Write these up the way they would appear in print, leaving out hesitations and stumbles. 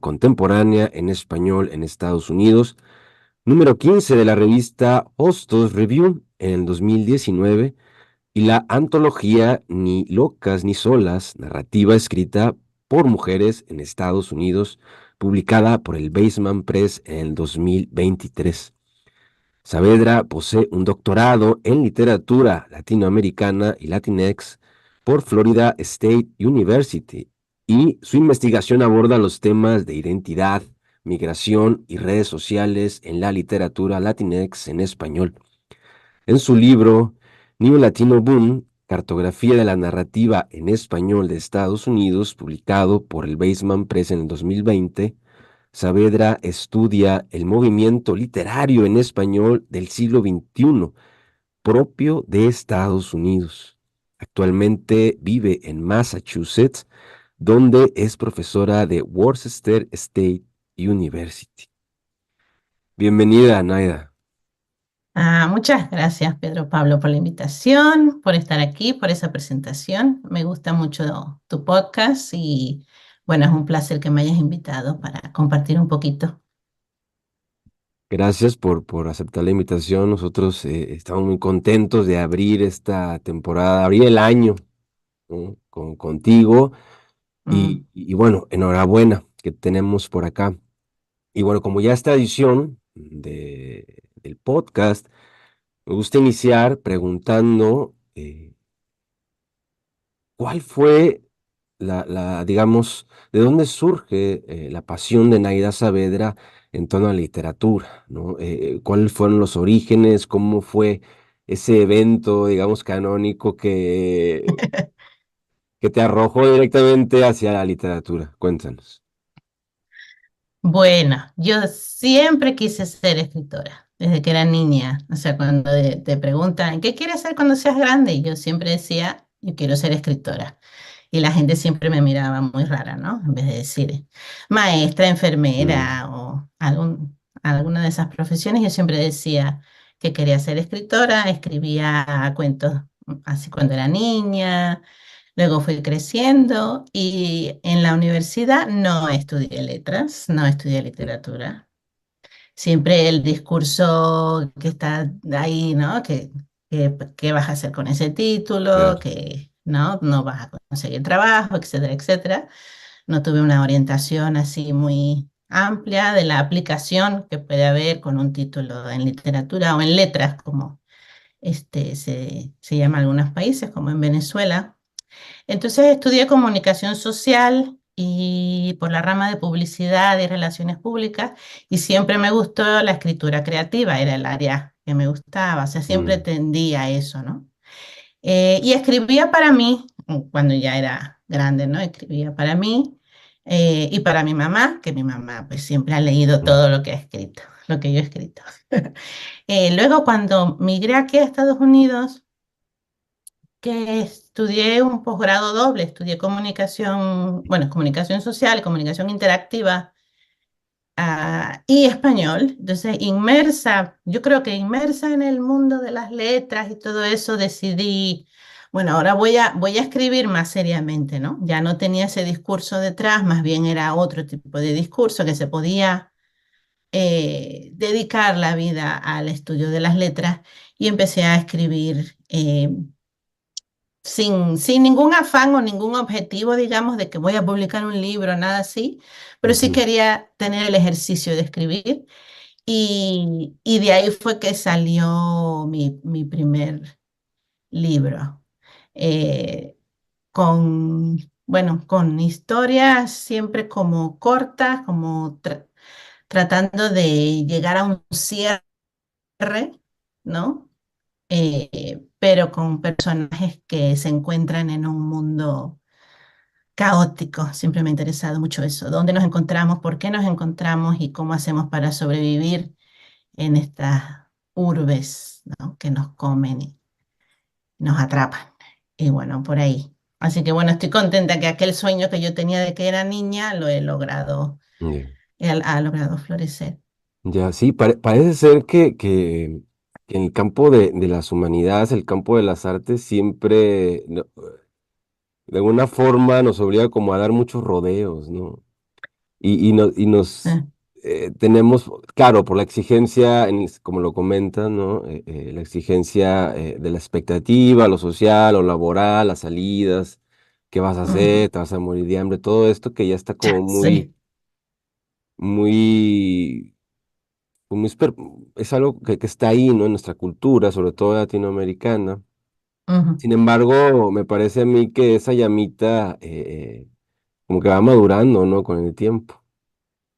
contemporánea en español en Estados Unidos, número 15 de la revista Hostos Review en el 2019, y la antología Ni locas ni solas, narrativa escrita por mujeres en Estados Unidos, publicada por el Baseman Press en el 2023. Saavedra posee un doctorado en literatura latinoamericana y Latinx por Florida State University, y su investigación aborda los temas de identidad, migración y redes sociales en la literatura Latinx en español. En su libro New Latino Boom, cartografía de la narrativa en español de Estados Unidos, publicado por el Baseman Press en el 2020, Saavedra estudia el movimiento literario en español del siglo XXI, propio de Estados Unidos. Actualmente vive en Massachusetts, donde es profesora de Worcester State University. Bienvenida, Naida. Muchas gracias, Pedro Pablo, por la invitación, por estar aquí, por esa presentación. Me gusta mucho tu podcast y bueno, es un placer que me hayas invitado para compartir un poquito. Gracias por aceptar la invitación. Nosotros estamos muy contentos de abrir esta temporada, abrir el año, ¿no? Contigo. Mm. Y bueno, enhorabuena que tenemos por acá. Y bueno, como ya esta edición del podcast, me gusta iniciar preguntando cuál fue digamos, de dónde surge la pasión de Naida Saavedra en torno a la literatura, ¿no? ¿Cuáles fueron los orígenes? ¿Cómo fue ese evento, digamos, canónico que te arrojó directamente hacia la literatura? Cuéntanos. Bueno, yo siempre quise ser escritora, desde que era niña. O sea, cuando te preguntan, ¿qué quieres ser cuando seas grande? Y yo siempre decía, yo quiero ser escritora. Y la gente siempre me miraba muy rara, ¿no? En vez de decir maestra, Mm, enfermera o alguna de esas profesiones, yo siempre decía que quería ser escritora, escribía cuentos así cuando era niña, luego fui creciendo y en la universidad no estudié letras, no estudié literatura. Siempre el discurso que está ahí, ¿no? ¿Qué vas a hacer con ese título? claro. Que no vas a conseguir trabajo, etcétera, etcétera. No tuve una orientación así muy amplia de la aplicación que puede haber con un título en literatura o en letras, como se llama en algunos países, como en Venezuela. Entonces estudié comunicación social y por la rama de publicidad y relaciones públicas y siempre me gustó la escritura creativa, era el área que me gustaba, o sea, siempre Mm, tendía a eso, ¿no? Y escribía para mí, cuando ya era grande, ¿no? Escribía para mí y para mi mamá, que mi mamá pues siempre ha leído mm, todo lo que ha escrito, lo que yo he escrito. Luego cuando migré aquí a Estados Unidos, que estudié un posgrado doble, estudié comunicación, bueno, comunicación social, comunicación interactiva, y español. Entonces, inmersa, yo creo que inmersa en el mundo de las letras y todo eso, decidí, bueno, ahora voy a escribir más seriamente, ¿no? Ya no tenía ese discurso detrás, más bien era otro tipo de discurso que se podía dedicar la vida al estudio de las letras y empecé a escribir. Sin ningún afán o ningún objetivo, digamos, de que voy a publicar un libro, nada así, pero sí ujú. quería tener el ejercicio de escribir y de ahí fue que salió mi primer libro, eh, con, bueno, con historias siempre como cortas, como tratando de llegar a un cierre, ¿no? Pero con personajes que se encuentran en un mundo caótico. Siempre me ha interesado mucho eso. ¿Dónde nos encontramos? ¿Por qué nos encontramos? ¿Y cómo hacemos para sobrevivir en estas urbes, ¿no? Que nos comen y nos atrapan? Y bueno, por ahí. Así que bueno, estoy contenta que aquel sueño que yo tenía de que era niña lo he logrado, Ya, ha logrado florecer. ya, sí, parece ser que en el campo de las humanidades, el campo de las artes, siempre, de alguna forma, nos obliga como a dar muchos rodeos, ¿no? y nos eh, tenemos, claro, por la exigencia, como lo comentas, ¿no? La exigencia de la expectativa, lo social, lo laboral, las salidas, qué vas a ujú. hacer, te vas a morir de hambre, todo esto que ya está como Sí. muy, muy es algo que está ahí, ¿no? En nuestra cultura, sobre todo latinoamericana. Ujú. Sin embargo, me parece a mí que esa llamita como que va madurando, ¿no? Con el tiempo.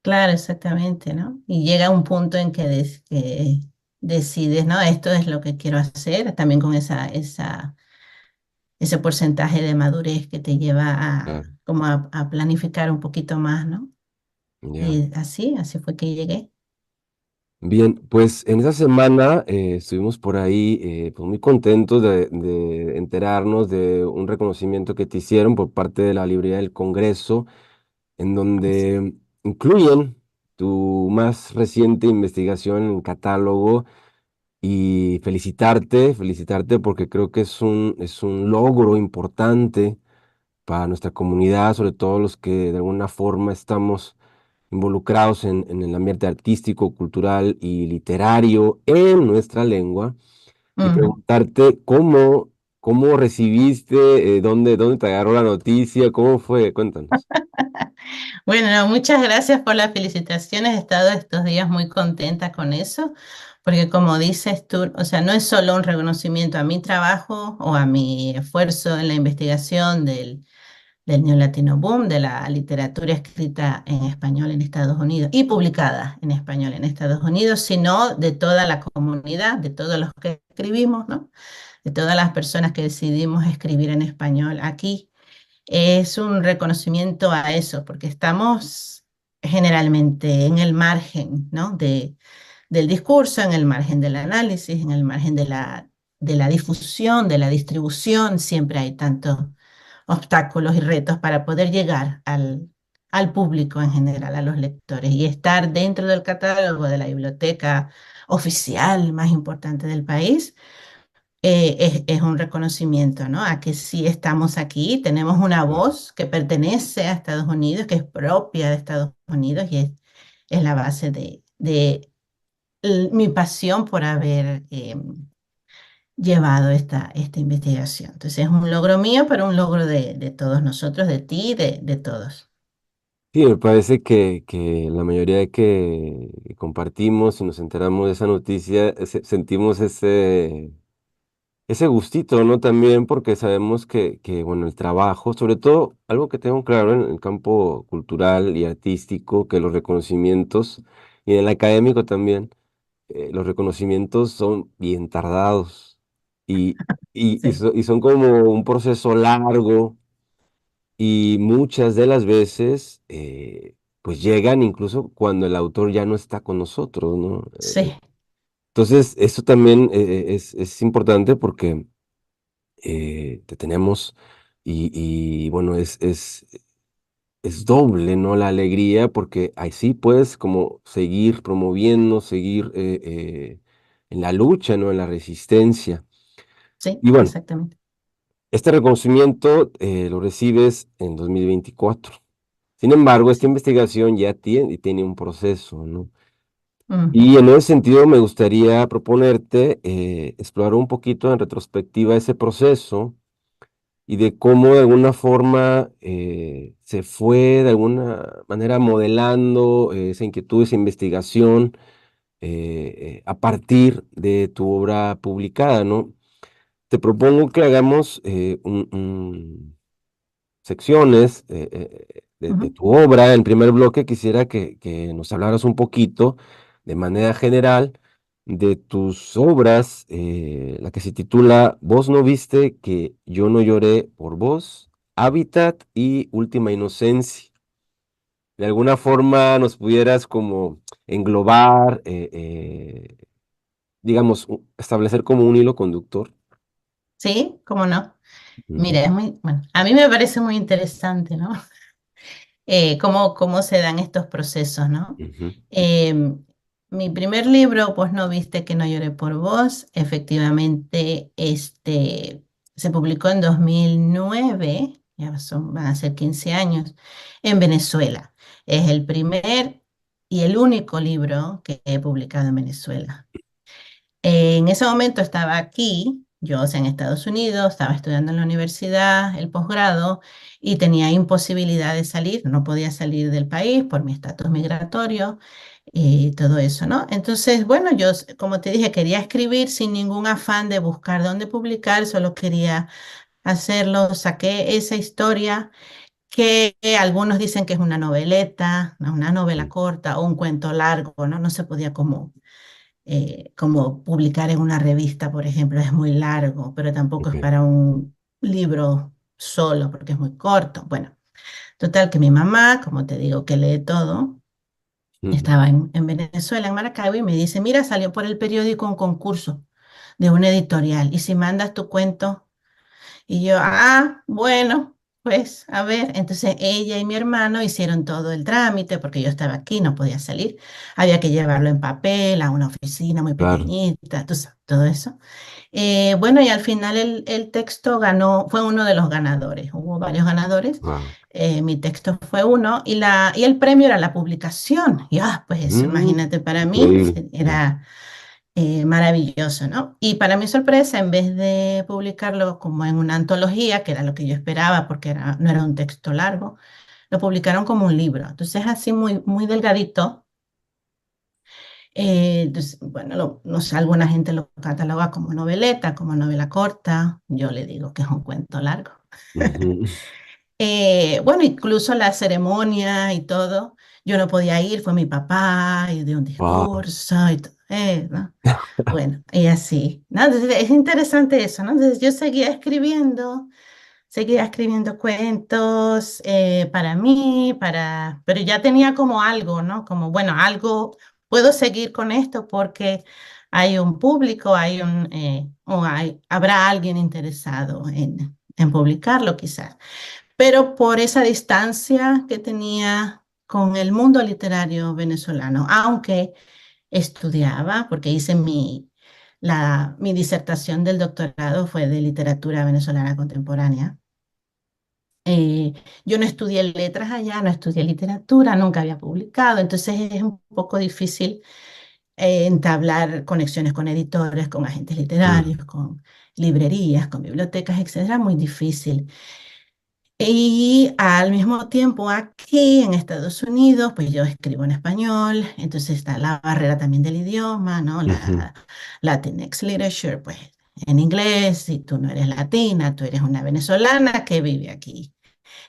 Claro, exactamente, ¿no? Y llega un punto en que, que decides, ¿no? Esto es lo que quiero hacer, también con ese porcentaje de madurez que te lleva Claro, como a planificar un poquito más, ¿no? ya. Y así fue que llegué. Bien, pues en esa semana estuvimos por ahí pues muy contentos de enterarnos de un reconocimiento que te hicieron por parte de la Librería del Congreso, en donde incluyen tu más reciente investigación en catálogo y felicitarte porque creo que es un logro importante para nuestra comunidad, sobre todo los que de alguna forma estamos involucrados en el ambiente artístico, cultural y literario en nuestra lengua, y Ujú. preguntarte cómo recibiste, dónde te agarró la noticia, cómo fue, cuéntanos. Bueno, no, muchas gracias por las felicitaciones. He estado estos días muy contenta con eso, porque como dices tú, o sea, no es solo un reconocimiento a mi trabajo o a mi esfuerzo en la investigación del Neo-Latino Boom, de la literatura escrita en español en Estados Unidos y publicada en español en Estados Unidos, sino de toda la comunidad, de todos los que escribimos, ¿no? De todas las personas que decidimos escribir en español aquí. Es un reconocimiento a eso, porque estamos generalmente en el margen, ¿no? Del discurso, en el margen del análisis, en el margen de la difusión, de la distribución. Siempre hay tantos obstáculos y retos para poder llegar al público en general, a los lectores, y estar dentro del catálogo de la biblioteca oficial más importante del país. Es un reconocimiento, ¿no? A que sí estamos aquí, tenemos una Claro. voz que pertenece a Estados Unidos, que es propia de Estados Unidos y es la base de mi pasión por haber llevado esta investigación. Entonces es un logro mío, pero un logro de todos nosotros, de ti, de todos. Sí, me parece que la mayoría de que compartimos y nos enteramos de esa noticia, sentimos ese gustito, ¿no? También porque sabemos bueno, el trabajo, sobre todo algo que tengo claro en el campo cultural y artístico, que los reconocimientos, y en el académico también, los reconocimientos son bien tardados y, Sí, y son como un proceso largo y muchas de las veces, pues llegan incluso cuando el autor ya no está con nosotros, ¿no? sí, Entonces, eso también es importante porque te tenemos y bueno, es doble, ¿no? La alegría porque así puedes como seguir promoviendo, seguir en la lucha, ¿no? En la resistencia. sí, Y bueno, exactamente. este reconocimiento lo recibes en 2024. Sin embargo, esta Sí. investigación ya tiene un proceso, ¿no? Ujú, Y en ese sentido me gustaría proponerte explorar un poquito en retrospectiva ese proceso y de cómo de alguna forma se fue de alguna manera modelando esa inquietud, esa investigación a partir de tu obra publicada, ¿no? Te propongo que hagamos secciones de ujú. tu obra. En primer bloque quisiera que nos hablaras un poquito de manera general de tus obras, la que se titula Vos no viste que yo no lloré por vos, Hábitat y Última Inocencia. De alguna forma nos pudieras como englobar, digamos, establecer como un hilo conductor. Sí, cómo no. Ujú, Mira, es muy, bueno, a mí me parece muy interesante, ¿no? Cómo se dan estos procesos, ¿no? ujú, Mi primer libro, pues no viste que no lloré por vos, efectivamente, se publicó en 2009 van a ser 15 años, en Venezuela. Es el primer y el único libro que he publicado en Venezuela. En ese momento estaba aquí, yo, o sea, en Estados Unidos, estaba estudiando en la universidad, el posgrado, y tenía imposibilidad de salir, no podía salir del país por mi estatus migratorio y todo eso, ¿no? Entonces, bueno, yo, como te dije, quería escribir sin ningún afán de buscar dónde publicar, solo quería hacerlo, saqué esa historia que algunos dicen que es una noveleta, ¿no? Una novela mm, corta o un cuento largo, ¿no? No se podía como publicar en una revista, por ejemplo, es muy largo, pero tampoco es ok, para un libro solo, porque es muy corto. Bueno, total que mi mamá, como te digo, que lee todo, ujú, estaba en Venezuela, en Maracaibo, y me dice, mira, salió por el periódico un concurso de una editorial, y si mandas tu cuento y yo, bueno, pues a ver, entonces ella y mi hermano hicieron todo el trámite porque yo estaba aquí, no podía salir, había que llevarlo en papel a una oficina muy claro, pequeñita, todo eso. Bueno, y al final el texto ganó, fue uno de los ganadores, hubo varios ganadores. wow, Mi texto fue uno y el premio era la publicación. Y pues eso, mm, imagínate, para mí increíble, era maravilloso, ¿no? Y para mi sorpresa, en vez de publicarlo como en una antología, que era lo que yo esperaba, porque no era un texto largo, lo publicaron como un libro. Entonces, así muy, muy delgadito. Entonces, bueno, no sé, alguna gente lo cataloga como noveleta, como novela corta. Yo le digo que es un cuento largo. ujú, Bueno, incluso la ceremonia y todo, yo no podía ir, fue mi papá y dio un wow, discurso y todo, ¿no? Bueno, y así, ¿no? Entonces, es interesante eso, ¿no? Entonces yo seguía escribiendo cuentos para mí, pero ya tenía como algo, ¿no? Como, bueno, algo, puedo seguir con esto porque hay un público, habrá alguien interesado en publicarlo quizás. Pero por esa distancia que tenía con el mundo literario venezolano, aunque estudiaba, porque hice mi disertación del doctorado fue de literatura venezolana contemporánea. Eh, yo no estudié letras allá, no estudié literatura, nunca había publicado, entonces es un poco difícil entablar conexiones con editores, con agentes mm, literarios, con librerías, con bibliotecas, etcétera, muy difícil. Y al mismo tiempo aquí en Estados Unidos, pues yo escribo en español, entonces está la barrera también del idioma, ¿no? ujú, La Latinx Literature, pues en inglés, si tú no eres latina, tú eres una venezolana que vive aquí.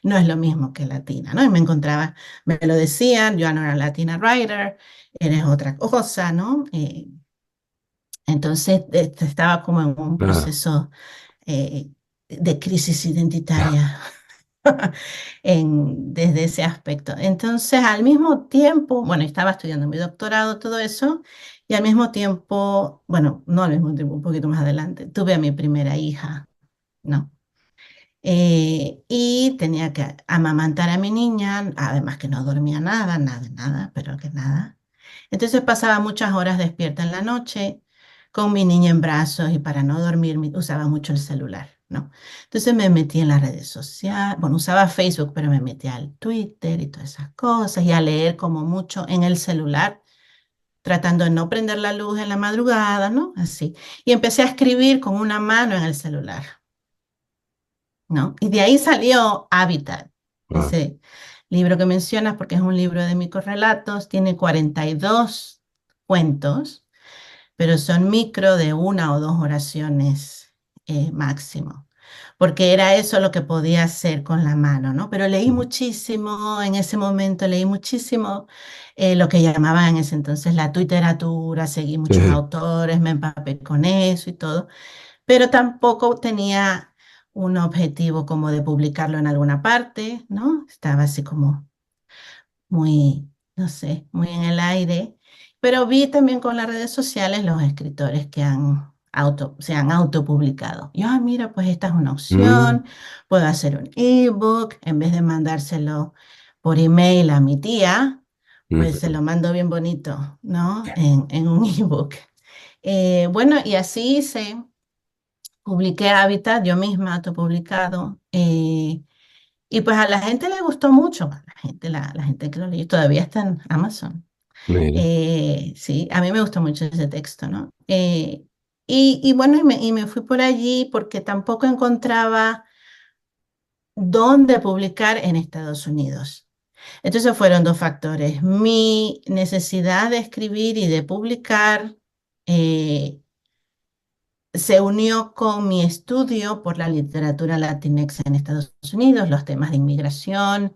No es lo mismo que latina, ¿no? Y me encontraba, me lo decían, yo no era latina writer, eres otra cosa, ¿no? Entonces estaba como en un claro, proceso eh, de crisis identitaria desde ese aspecto. Entonces, al mismo tiempo, bueno, estaba estudiando mi doctorado, todo eso, y al mismo tiempo, bueno, no al mismo tiempo, un poquito más adelante, tuve a mi primera hija, ¿no? Y tenía que amamantar a mi niña, además que no dormía nada, nada, nada, pero que nada. Entonces pasaba muchas horas despierta en la noche con mi niña en brazos y para no dormir usaba mucho el celular, ¿no? Entonces me metí en las redes sociales, bueno, usaba Facebook, pero me metí al Twitter y todas esas cosas y a leer como mucho en el celular, tratando de no prender la luz en la madrugada, ¿no? Así. Y empecé a escribir con una mano en el celular, ¿no? Y de ahí salió Habitat, wow, ese libro que mencionas, porque es un libro de microrelatos, tiene 42 cuentos, pero son micro de una o dos oraciones máximo, porque era eso lo que podía hacer con la mano, ¿no? Pero leí ujú, muchísimo, en ese momento leí muchísimo lo que llamaban en ese entonces la literatura, seguí muchos sí, autores, me empapé con eso y todo, pero tampoco tenía un objetivo como de publicarlo en alguna parte, ¿no? Estaba así como muy, no sé, muy en el aire, pero vi también con las redes sociales los escritores que se han autopublicado. Yo, mira, pues esta es una mm, opción, puedo hacer un ebook, en vez de mandárselo por email a mi tía, pues se ujú, lo mando bien bonito, ¿no? En un ebook. Bueno, y así hice. Publiqué Hábitat, yo misma, autopublicado. Y pues a la gente le gustó mucho, la gente que lo leyó todavía está en Amazon. Mira. Sí, a mí me gustó mucho ese texto, ¿no? Y bueno, y me fui por allí porque tampoco encontraba dónde publicar en Estados Unidos. Entonces fueron dos factores, mi necesidad de escribir y de publicar. eh, Se unió con mi estudio por la literatura latinexa en Estados Unidos, los temas de inmigración,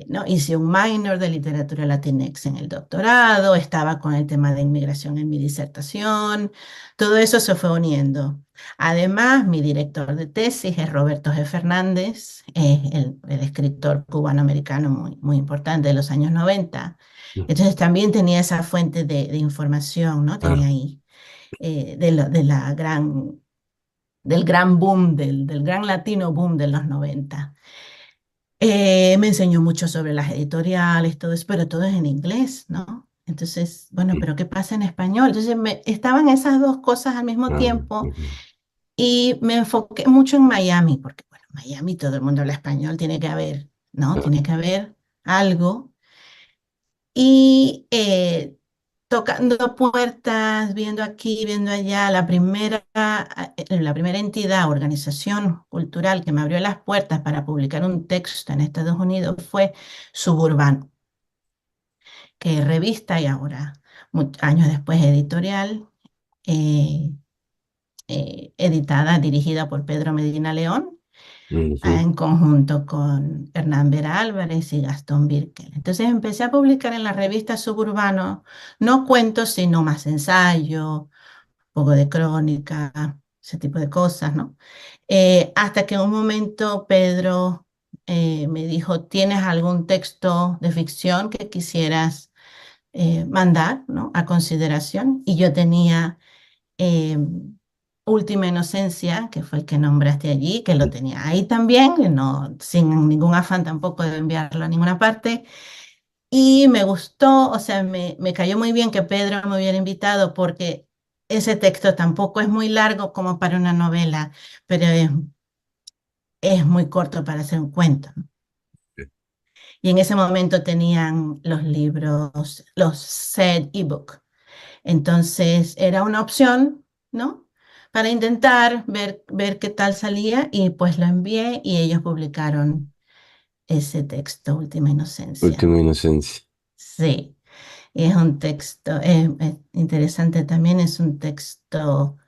¿no? Hice un minor de literatura latinexa en el doctorado, estaba con el tema de inmigración en mi disertación, todo eso se fue uniendo. Además, mi director de tesis es Roberto G. Fernández, el escritor cubanoamericano muy importante de los años 90. Entonces también tenía esa fuente de información, ¿no? Tenía Claro. ahí de la del gran boom, del gran latino boom de los 90. Me enseñó mucho sobre las editoriales, todo eso, pero todo es en inglés, ¿no? Entonces, bueno, pero ¿qué pasa en español? Entonces, estaban esas dos cosas al mismo Ah, tiempo ujú. y me enfoqué mucho en Miami, porque, bueno, Miami todo el mundo habla español, tiene que haber, ¿no? Ah, Tiene que haber algo. Y tocando puertas, viendo aquí, viendo allá, la primera entidad, organización cultural que me abrió las puertas para publicar un texto en Estados Unidos fue Suburbano, que es revista y ahora, años después, editorial, eh, editada, dirigida por Pedro Medina León, ujú. en conjunto con Hernán Vera Álvarez y Gastón Birkel. Entonces empecé a publicar en la revista Suburbano, no cuentos, sino más ensayo, poco de crónica, ese tipo de cosas, ¿no? Hasta que en un momento Pedro me dijo, ¿tienes algún texto de ficción que quisieras mandar, ¿no? A consideración? Y yo tenía eh, Última Inocencia, que fue el que nombraste allí, que lo tenía ahí también, y no, sin ningún afán tampoco de enviarlo a ninguna parte. Y me gustó, o sea, me cayó muy bien que Pedro me hubiera invitado porque ese texto tampoco es muy largo como para una novela, pero es muy corto para hacer un cuento, ¿no? Y en ese momento tenían los libros, los SED ebook. Entonces era una opción, ¿no? Para intentar ver qué tal salía y pues lo envié y ellos publicaron ese texto, Última Inocencia. Última inocencia. Sí, y es un texto interesante también, es un texto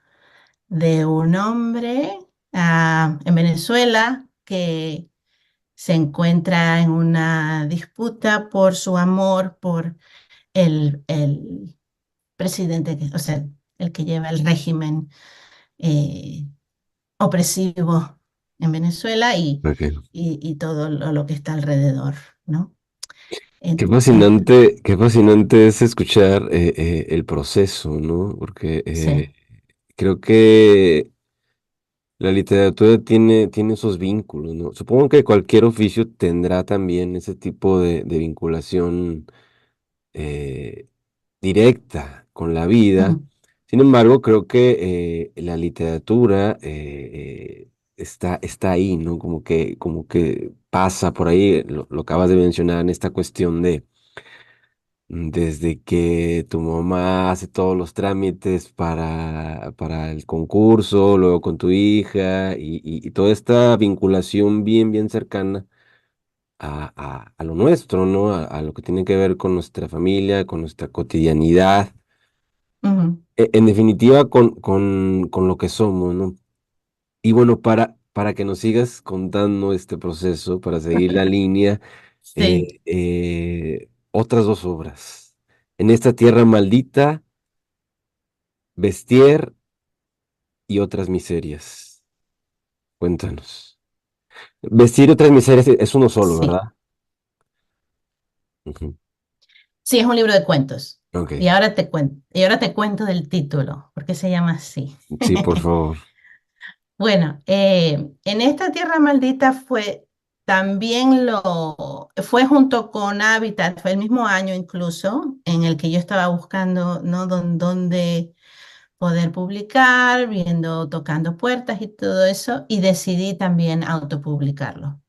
de un hombre en Venezuela que se encuentra en una disputa por su amor por el presidente, o sea, el que lleva el régimen eh, opresivo en Venezuela Ok. y todo lo que está alrededor, ¿no? Qué fascinante es escuchar el proceso, ¿no? Porque Sí. creo que la literatura tiene esos vínculos, ¿no? Supongo que cualquier oficio tendrá también ese tipo de vinculación eh, directa con la vida. Ujú, Sin embargo, creo que la literatura está ahí, ¿no? Como que pasa por ahí, lo acabas de mencionar en esta cuestión de desde que tu mamá hace todos los trámites para el concurso, luego con tu hija y toda esta vinculación bien cercana a lo nuestro, ¿no? A lo que tiene que ver con nuestra familia, con nuestra cotidianidad, ujú. en definitiva con lo que somos, ¿no? Y bueno, para que nos sigas contando este proceso, para seguir la línea, Sí, otras dos obras. En esta tierra maldita, Bestier y otras miserias. Cuéntanos. Vestir y otras miserias es uno solo, sí. ¿verdad? Ujú. Sí, es un libro de cuentos. Ok, Y ahora te cuento del título, porque se llama así. sí, por favor. Bueno, en esta tierra maldita fue junto con Habitat, fue el mismo año incluso, en el que yo estaba buscando, ¿no? Dónde poder publicar, viendo, tocando puertas y todo eso, y decidí también autopublicarlo.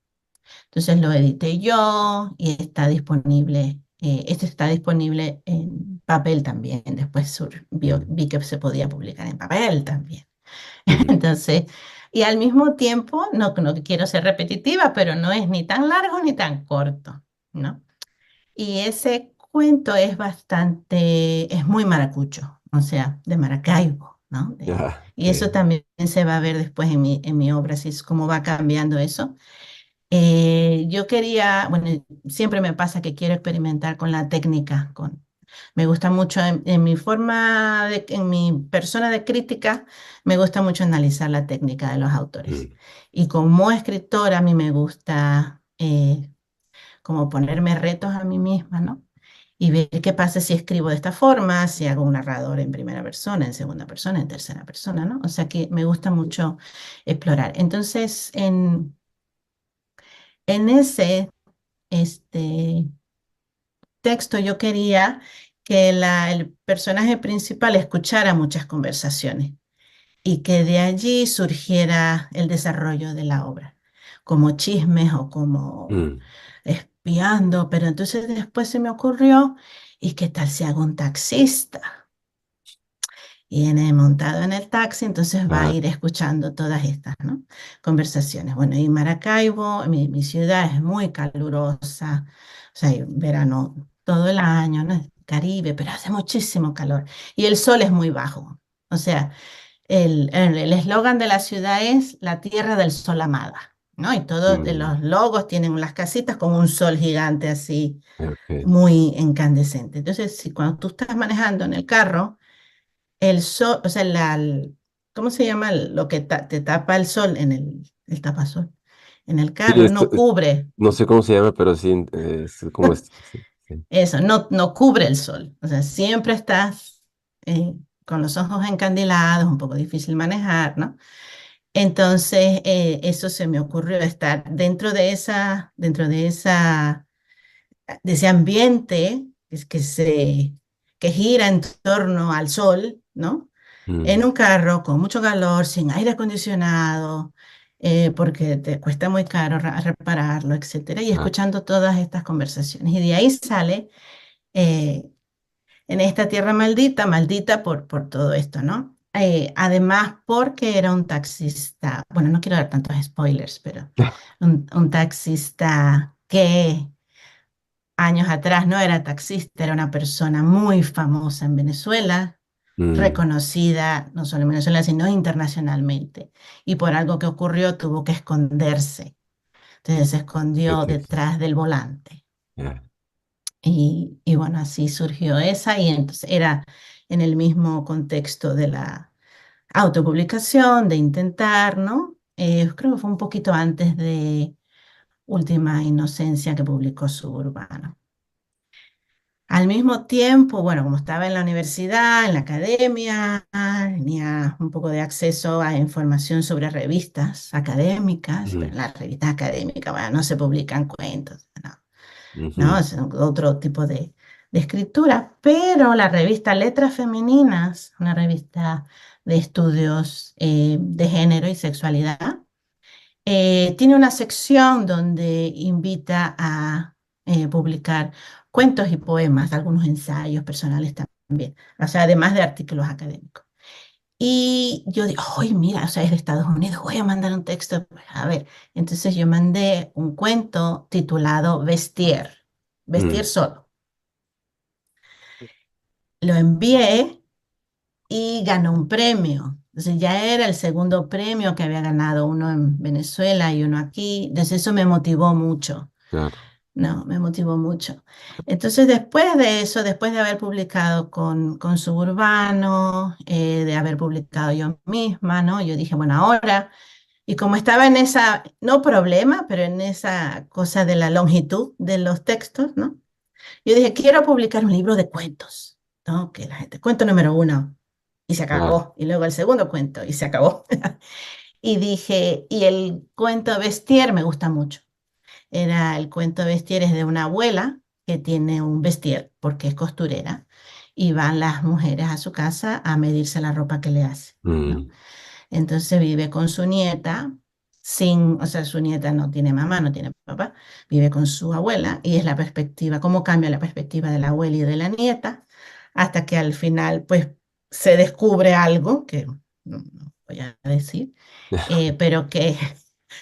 Entonces lo edité yo y está disponible. Este está disponible en papel también. Después mm, vi que se podía publicar en papel también. mm, Entonces, y al mismo tiempo, no quiero ser repetitiva, pero no es ni tan largo ni tan corto, ¿no? Y ese cuento es es muy maracucho, o sea, de Maracaibo, ¿no? ah, Y eso ok, también se va a ver después en mi obra, así es como va cambiando eso. Yo quería, bueno, siempre me pasa que quiero experimentar con la técnica, me gusta mucho en mi en mi persona de crítica, me gusta mucho analizar la técnica de los autores. mm, Y como escritora, a mí me gusta como ponerme retos a mí misma, ¿no? Y ver qué pasa si escribo de esta forma, si hago un narrador en primera persona, en segunda persona, en tercera persona, ¿no? O sea que me gusta mucho explorar. Entonces, en ese este, texto yo quería que el personaje principal escuchara muchas conversaciones y que de allí surgiera el desarrollo de la obra, como chismes o como mm, espiando, pero entonces después se me ocurrió, ¿y qué tal si hago un taxista? Y viene montado en el taxi, entonces va a ah, ir escuchando todas estas, ¿no? Conversaciones. Bueno, y Maracaibo, mi ciudad es muy calurosa, o sea, hay verano todo el año, ¿no? Es Caribe, pero hace muchísimo calor. Y el sol es muy bajo. O sea, el eslogan de la ciudad es la tierra del sol amada, ¿no? Y todos mm, los logos tienen las casitas con un sol gigante así, ok. muy incandescente. Entonces, si cuando tú estás manejando en el carro, el sol, o sea, ¿cómo se llama lo que te tapa el sol en el tapasol? En el Sí, carro esto, no cubre no sé cómo se llama, pero sí, es como esto. Sí, sí. eso, no cubre el sol. O sea, siempre estás con los ojos encandilados, un poco difícil manejar, ¿no? Entonces, eso se me ocurrió estar de ese ambiente que gira en torno al sol, ¿no? En Mm, un carro con mucho calor, sin aire acondicionado, porque te cuesta muy caro repararlo, etcétera, y ah, escuchando todas estas conversaciones. Y de ahí sale eh, en esta tierra maldita, maldita por todo esto, ¿no? Además, porque era un taxista, bueno, no quiero dar tantos spoilers, pero un taxista que años atrás no era taxista, era una persona muy famosa en Venezuela, mm, reconocida no solo en Venezuela, sino internacionalmente. Y por algo que ocurrió tuvo que esconderse. Entonces se qué escondió triste. detrás del volante. Ya. Y bueno, así surgió esa y entonces era en el mismo contexto de la autopublicación, de intentar, ¿no? Creo que fue un poquito antes de Última Inocencia que publicó Suburbano. Al mismo tiempo, bueno, como estaba en la universidad, en la academia, tenía un poco de acceso a información sobre revistas académicas, pero Mm, en las revistas académicas, bueno, no se publican cuentos, no, no, ujú, es otro tipo de escritura, pero la revista Letras Femeninas, una revista de estudios de género y sexualidad, tiene una sección donde invita a publicar cuentos y poemas, algunos ensayos personales también, o sea, además de artículos académicos. Y yo digo, ¡ay, mira! O sea, es de Estados Unidos, voy a mandar un texto. Pues, a ver, entonces yo mandé un cuento titulado Vestir, Vestir mm, solo. Lo envié y ganó un premio. Entonces ya era el segundo premio que había ganado, uno en Venezuela y uno aquí. Entonces eso me motivó mucho. claro. No, me motivó mucho. Entonces, después de eso, después de haber publicado con Suburbano, de haber publicado yo misma, ¿no? Yo dije, bueno, ahora, y como estaba en esa, no problema, pero en esa cosa de la longitud de los textos, ¿no? Yo dije, quiero publicar un libro de cuentos, ¿no? Que la gente, cuento número uno, y se Ah, acabó. Y luego el segundo cuento, y se acabó. Y dije, y el cuento Bestier me gusta mucho. Era el cuento Bestier es de una abuela que tiene un vestier porque es costurera y van las mujeres a su casa a medirse la ropa que le hace, ¿no? mm, Entonces vive con su nieta o sea, su nieta no tiene mamá, no tiene papá, vive con su abuela y es la perspectiva, cómo cambia la perspectiva de la abuela y de la nieta, hasta que al final, pues, se descubre algo que no voy a decir, pero que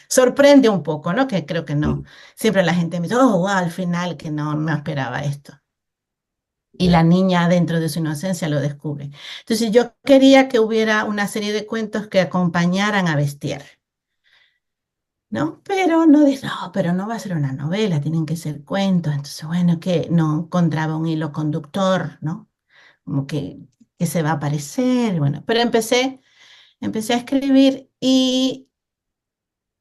sorprende un poco, ¿no? Que creo que no. Mm, Siempre la gente me dice, oh, wow, al final que no me esperaba esto. Y ya. la niña dentro de su inocencia lo descubre. Entonces yo quería que hubiera una serie de cuentos que acompañaran a Bestiar, ¿no? Pero no dice, no, pero no va a ser una novela, tienen que ser cuentos. Entonces, bueno, que no encontraba un hilo conductor, ¿no? Como que se va a aparecer, bueno, pero empecé a escribir y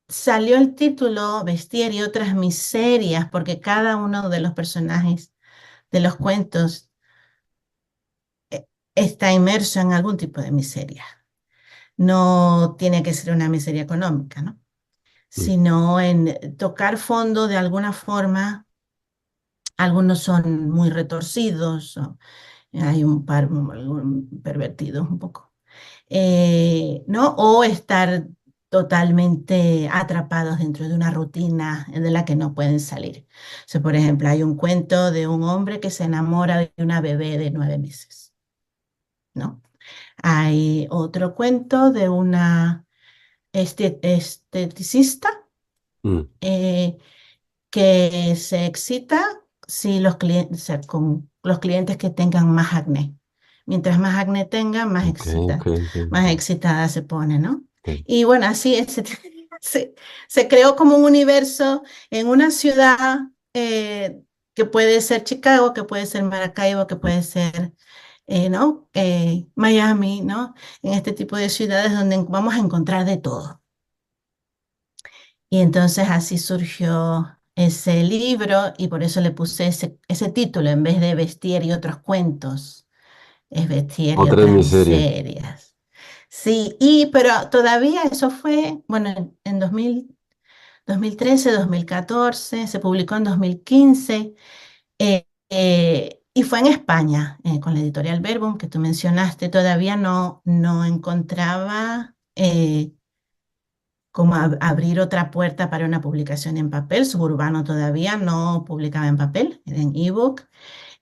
salió el título Bestiario y otras miserias, porque cada uno de los personajes de los cuentos está inmerso en algún tipo de miseria. No tiene que ser una miseria económica, ¿no? Mm, Sino en tocar fondo de alguna forma. Algunos son muy retorcidos, o hay un par pervertidos un poco, ¿no? O estar totalmente atrapados dentro de una rutina de la que no pueden salir. O sea, por ejemplo, hay un cuento de un hombre que se enamora de una bebé de 9 meses, ¿no? Hay otro cuento de una esteticista mm, eh, que se excita si los clientes, o sea, con los clientes que tengan más acné. Mientras más acné tengan, ok, ok, ok, más ok, excitada se pone, ¿no? ok. Y bueno, así se, se creó como un universo en una ciudad que puede ser Chicago, que puede ser Maracaibo, que puede ser, ¿no? Miami, ¿no? En este tipo de ciudades donde vamos a encontrar de todo. Y entonces así surgió ese libro y por eso le puse ese título en vez de Bestier y otros cuentos. Es Bestier y Otras otras miserias. miserias. Sí, pero todavía eso fue, bueno, en 2013, 2014, se publicó en 2015 y fue en España, con la editorial Verbum que tú mencionaste. Todavía no encontraba como abrir otra puerta para una publicación en papel. Suburbano todavía no publicaba en papel, era en ebook.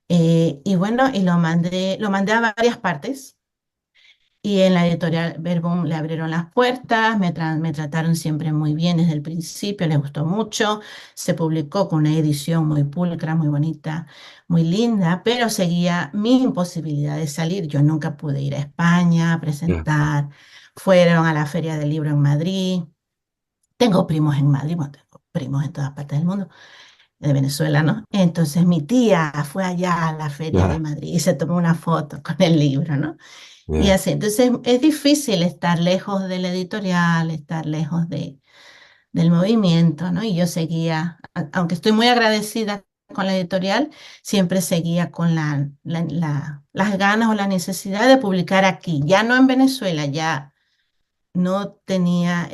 Y bueno, y lo mandé a varias partes. Y en la editorial Verbum le abrieron las puertas, me trataron siempre muy bien desde el principio, les gustó mucho. Se publicó con una edición muy pulcra, muy bonita, muy linda, pero seguía mi imposibilidad de salir. Yo nunca pude ir a España a Ya, presentar. Fueron a la Feria del Libro en Madrid. Tengo primos en Madrid, bueno, tengo primos en todas partes del mundo, de Venezuela, ¿no? Entonces mi tía fue allá a la feria de ya, Madrid y se tomó una foto con el libro, ¿no? Y ya. así, entonces es difícil estar lejos de la editorial, estar lejos del movimiento, ¿no? Y yo seguía, aunque estoy muy agradecida con la editorial, siempre seguía con las ganas o la necesidad de publicar aquí, ya no en Venezuela, ya no tenía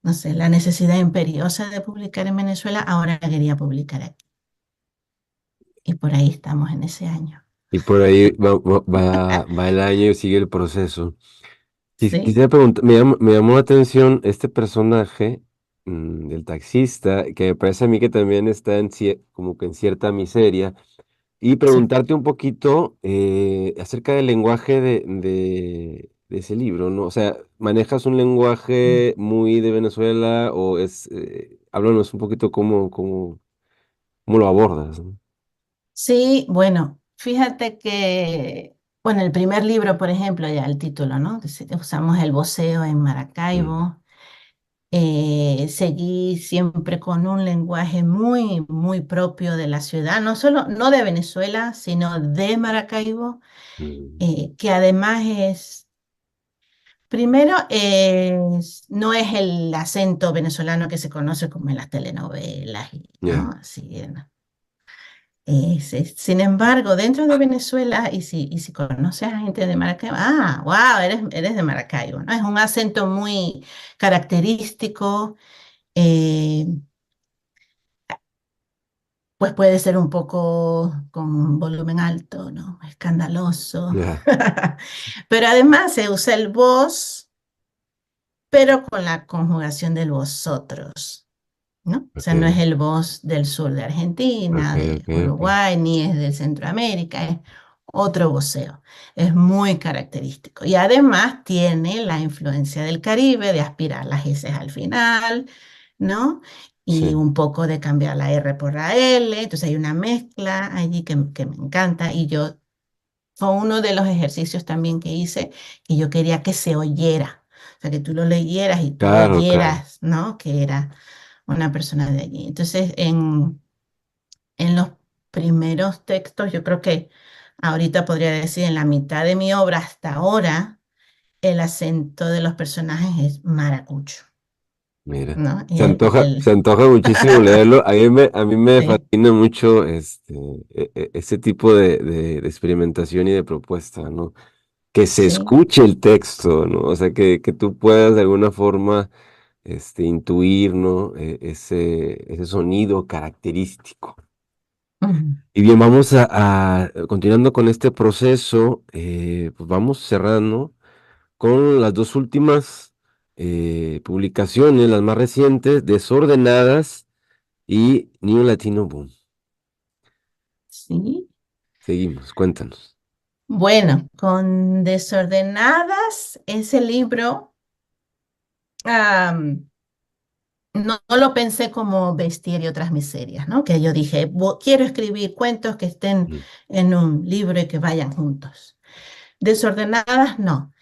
no sé, la necesidad imperiosa de publicar en Venezuela, ahora quería publicar aquí. Y por ahí estamos en ese año. Y por ahí va el año y sigue el proceso. Sí, Quisiera preguntar, me llamó la atención este personaje del taxista, que me parece a mí que también está como que en cierta miseria, y sí. preguntarte un poquito acerca del lenguaje de ese libro, ¿no? O sea, ¿manejas un lenguaje muy de Venezuela o háblanos un poquito cómo lo abordas, ¿no? Sí, bueno, fíjate que, bueno, el primer libro, por ejemplo, ya el título, ¿no? Usamos el voceo en Mm, Maracaibo. Seguí siempre con un lenguaje muy, muy propio de la ciudad, no solo, no de Venezuela, sino de Maracaibo, mm, que además es. Primero, no es el acento venezolano que se conoce como en las telenovelas, ¿no? ya, Así, ¿no? Sin embargo, dentro de Venezuela, y si conoces a gente de Maracaibo, wow, eres de Maracaibo, ¿no? Es un acento muy característico, eh, pues puede ser un poco con volumen alto, ¿no? Escandaloso. ya. Pero además se usa el vos pero con la conjugación del vosotros, ¿no? O sea, no es ok, el vos del sur de ok, Argentina, de ok, ok. Uruguay, ni es de Centroamérica, es otro voceo. Es muy característico. Y además tiene la influencia del Caribe, de aspirar las S al final, ¿no? Y Sí, un poco de cambiar la R por la L. Entonces hay una mezcla allí que me encanta. Y yo, fue uno de los ejercicios también que hice, que yo quería que se oyera. O sea, que tú lo leyeras y tú claro, claro. oyeras, ¿no? Que era una persona de allí. Entonces, en los primeros textos, yo creo que ahorita podría decir en la mitad de mi obra hasta ahora, el acento de los personajes es maracucho, Mira, ¿no? Y el, se el, antoja muchísimo leerlo. A mí me sí, fascina mucho ese tipo de experimentación y de propuesta, ¿no? Que se sí. escuche el texto, ¿no? O sea, que tú puedas de alguna forma intuir, ¿no? Ese sonido característico. Ujú. Y bien, vamos continuando con este proceso, pues vamos cerrando con las dos últimas publicaciones, las más recientes, Desordenadas y New Latino Boom. Sí. Seguimos, cuéntanos. Bueno, con Desordenadas, ese libro, no lo pensé como Bestiario y otras miserias, ¿no? Que yo dije, quiero escribir cuentos que estén Mm, en un libro y que vayan juntos. Desordenadas, no.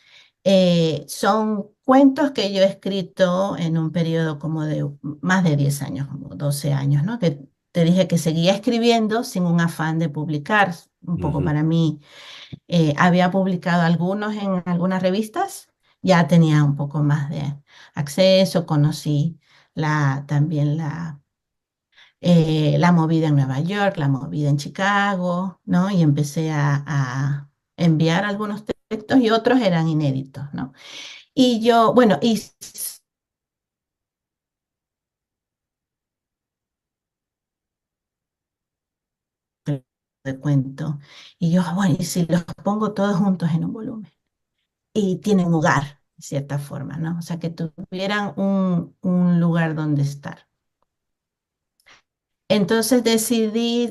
Son cuentos que yo he escrito en un periodo como de más de 10 años, como 12 años, ¿no? Que te dije que seguía escribiendo sin un afán de publicar, un poco ujú, para mí. Había publicado algunos en algunas revistas, ya tenía un poco más de acceso, conocí también la movida en Nueva York, la movida en Chicago, ¿no? Y empecé a enviar algunos textos y otros eran inéditos, ¿no? Y yo, bueno, y te cuento, y yo, bueno, y si los pongo todos juntos en un volumen, y tienen lugar, de cierta forma, ¿no? O sea, que tuvieran un lugar donde estar. Entonces decidí,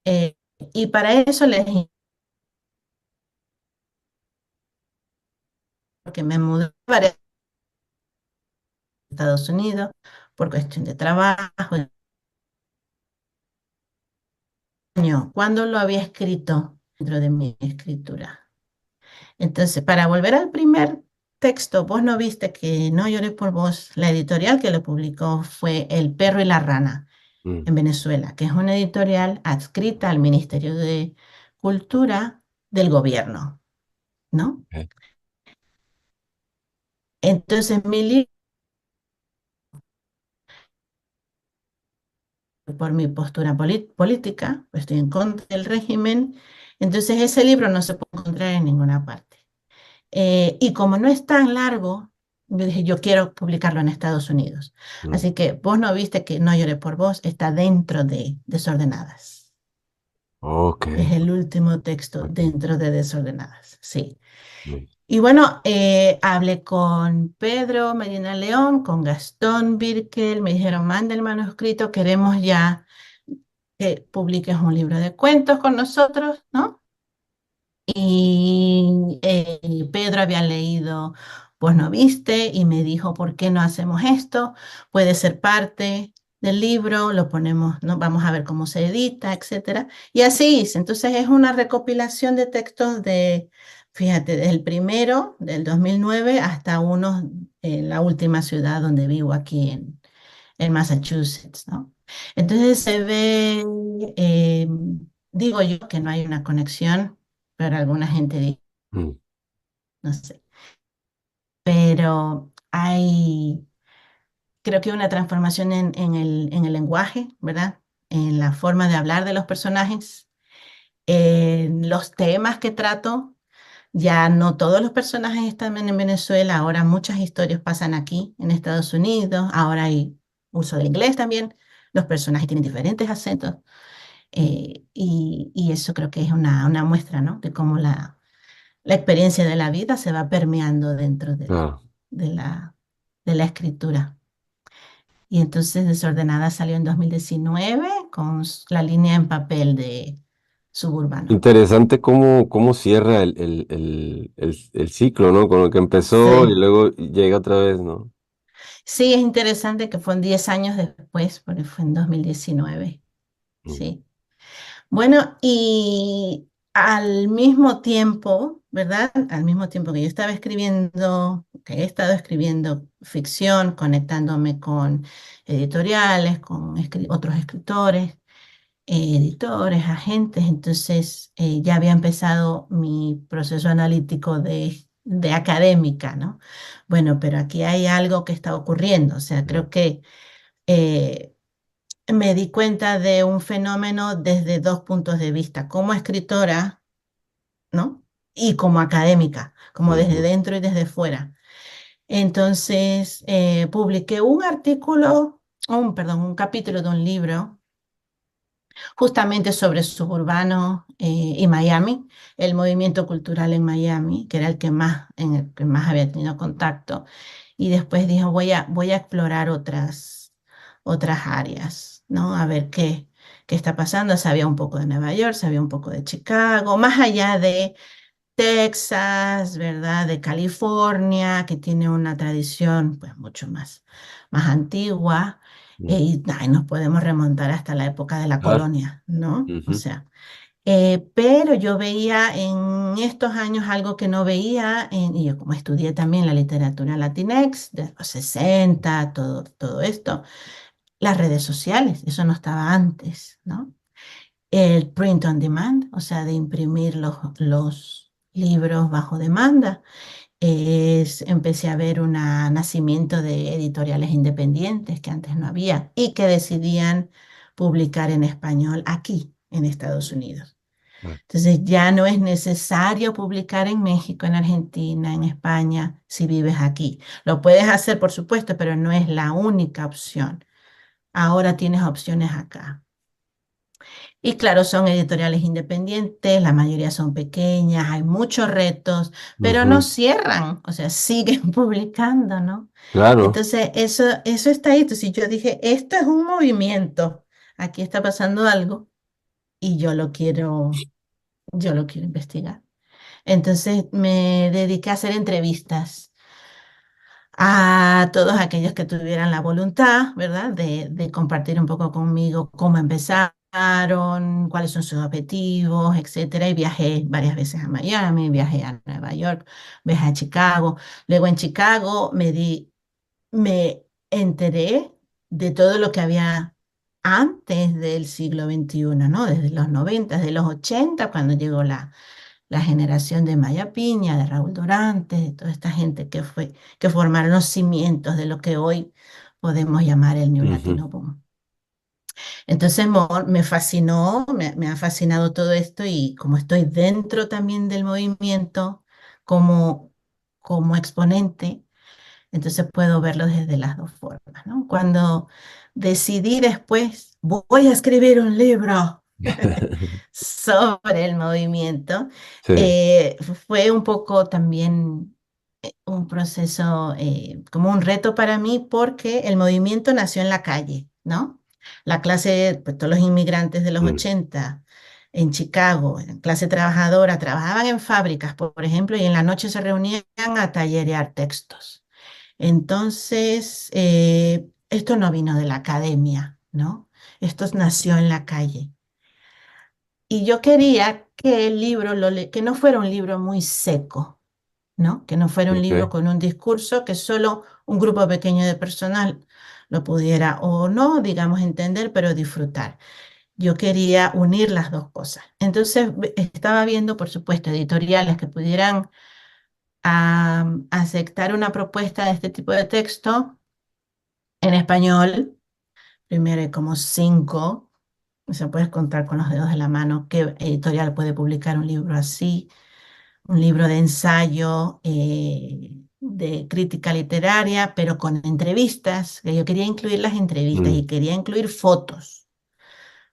eh, y para eso les porque me mudé a Estados Unidos por cuestión de trabajo, cuando lo había escrito dentro de mi escritura. Entonces, para volver al primer texto, vos no viste que No lloré por vos, la editorial que lo publicó fue El perro y la rana mm, en Venezuela, que es una editorial adscrita al Ministerio de Cultura del gobierno, ¿no? ok, Entonces, mi libro, por mi postura política, pues estoy en contra del régimen, entonces ese libro no se puede encontrar en ninguna parte. Y como no es tan largo, yo dije, yo quiero publicarlo en Estados Unidos. mm, Así que vos no viste que No lloré por vos, está dentro de Desordenadas. ok, Es el último texto ok, dentro de Desordenadas, sí. muy Y bueno, hablé con Pedro Medina León, con Gastón Birkel, me dijeron, manda el manuscrito, queremos ya que publiques un libro de cuentos con nosotros, ¿no? Y Pedro había leído Pues no viste y me dijo, ¿por qué no hacemos esto? Puede ser parte del libro, lo ponemos, ¿no? Vamos a ver cómo se edita, etcétera. Y así hice. Entonces es una recopilación de textos fíjate, del primero, del 2009, hasta uno en la última ciudad donde vivo, aquí en Massachusetts, ¿no? Entonces se ve, digo yo que no hay una conexión, pero alguna gente dice, mm, no sé, pero hay, creo que una transformación en el lenguaje, ¿verdad? En la forma de hablar de los personajes, en los temas que trato. Ya no todos los personajes están en Venezuela, ahora muchas historias pasan aquí en Estados Unidos, ahora hay uso del inglés también, los personajes tienen diferentes acentos, y eso creo que es una muestra, ¿no? De cómo la experiencia de la vida se va permeando dentro Claro. de de la escritura. Y entonces Desordenada salió en 2019 con la línea en papel de Suburbano. Interesante cómo cierra el ciclo, ¿no? Con lo que empezó y Sí, luego llega otra vez, ¿no? sí, es interesante que fue 10 años después, porque fue en 2019. Mm, Sí. Bueno, y al mismo tiempo, ¿verdad? Al mismo tiempo que yo estaba escribiendo, que he estado escribiendo ficción, conectándome con editoriales, con otros escritores, editores, agentes, entonces ya había empezado mi proceso analítico de académica, ¿no? Bueno, pero aquí hay algo que está ocurriendo, o sea, mm, creo que eh, me di cuenta de un fenómeno desde dos puntos de vista, como escritora, ¿no? Y como académica, como desde ujú, dentro y desde fuera. Entonces, publiqué un artículo, perdón, un capítulo de un libro justamente sobre suburbano y Miami, el movimiento cultural en Miami, que era en el que más había tenido contacto. Y después dijo, voy a explorar otras áreas, ¿no? A ver qué está pasando. Sabía un poco de Nueva York, sabía un poco de Chicago, más allá de Texas, ¿verdad? De California, que tiene una tradición pues mucho más antigua. mm. Y ay, nos podemos remontar hasta la época de la Claro. colonia, ¿no? O Ujú, sea, pero yo veía en estos años algo que no veía, y yo como estudié también la literatura Latinx de los 60 todo esto, las redes sociales, eso no estaba antes, ¿no? El print on demand, o sea, de imprimir los libros bajo demanda. Empecé a ver un nacimiento de editoriales independientes que antes no había y que decidían publicar en español aquí, en Estados Unidos. claro. Entonces ya no es necesario publicar en México, en Argentina, en España, si vives aquí. Lo puedes hacer, por supuesto, pero no es la única opción. Ahora tienes opciones acá. Y claro, son editoriales independientes, la mayoría son pequeñas, hay muchos retos, pero no Ujú, cierran, o sea, siguen publicando, ¿no? claro. Entonces, eso está ahí. Entonces, yo dije, esto es un movimiento, aquí está pasando algo y yo lo quiero investigar. Entonces, me dediqué a hacer entrevistas a todos aquellos que tuvieran la voluntad, ¿verdad?, de compartir un poco conmigo cómo empezaron, cuáles son sus objetivos, etcétera. Y viajé varias veces a Miami, viajé a Nueva York, viajé a Chicago. Luego en Chicago me enteré de todo lo que había antes del siglo XXI, ¿no? Desde los 90, desde los 80, cuando llegó la generación de Maya Piña, de Raúl Durante, de toda esta gente que formaron los cimientos de lo que hoy podemos llamar el New Ujú, Latino Boom. Entonces me fascinó, me ha fascinado todo esto y como estoy dentro también del movimiento como exponente, entonces puedo verlo desde las dos formas, ¿no? Cuando decidí después, voy a escribir un libro sobre el movimiento, sí. fue un poco también un proceso, como un reto para mí, porque el movimiento nació en la calle, ¿no? La clase, pues todos los inmigrantes de los Mm, 80 en Chicago, en clase trabajadora, trabajaban en fábricas, por ejemplo, y en la noche se reunían a tallerear textos. Entonces, esto no vino de la academia, ¿no? Esto nació en la calle. Y yo quería que el libro, que no fuera un libro muy seco, ¿no? Que no fuera un libro ok. con un discurso que solo un grupo pequeño de personal lo pudiera o no, digamos, entender, pero disfrutar. Yo quería unir las dos cosas. Entonces, estaba viendo, por supuesto, editoriales que pudieran aceptar una propuesta de este tipo de texto en español. Primero hay como cinco, o sea, puedes contar con los dedos de la mano qué editorial puede publicar un libro así, un libro de ensayo, de crítica literaria, pero con entrevistas, que yo quería incluir las entrevistas Mm, y quería incluir fotos,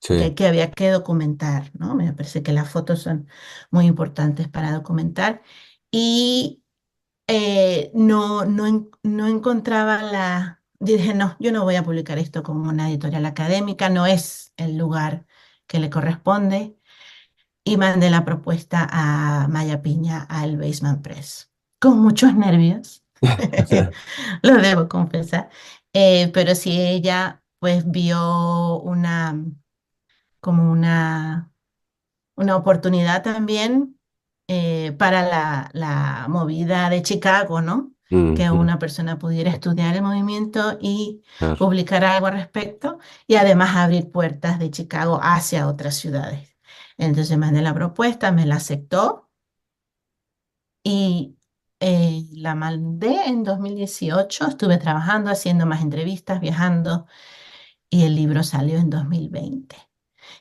Sí. que había que documentar, ¿no? Me parece que las fotos son muy importantes para documentar. Y no encontraba la... Dije, no, yo no voy a publicar esto como una editorial académica, no es el lugar que le corresponde. Y mandé la propuesta a Maya Piña, al Basement Press, con muchos nervios, lo debo confesar. Pero sí ella pues vio como una oportunidad también para la movida de Chicago, ¿no? Que Ujú, una persona pudiera estudiar el movimiento y claro. publicar algo al respecto y además abrir puertas de Chicago hacia otras ciudades. Entonces mandé la propuesta, me la aceptó y la mandé en 2018. Estuve trabajando, haciendo más entrevistas, viajando y el libro salió en 2020.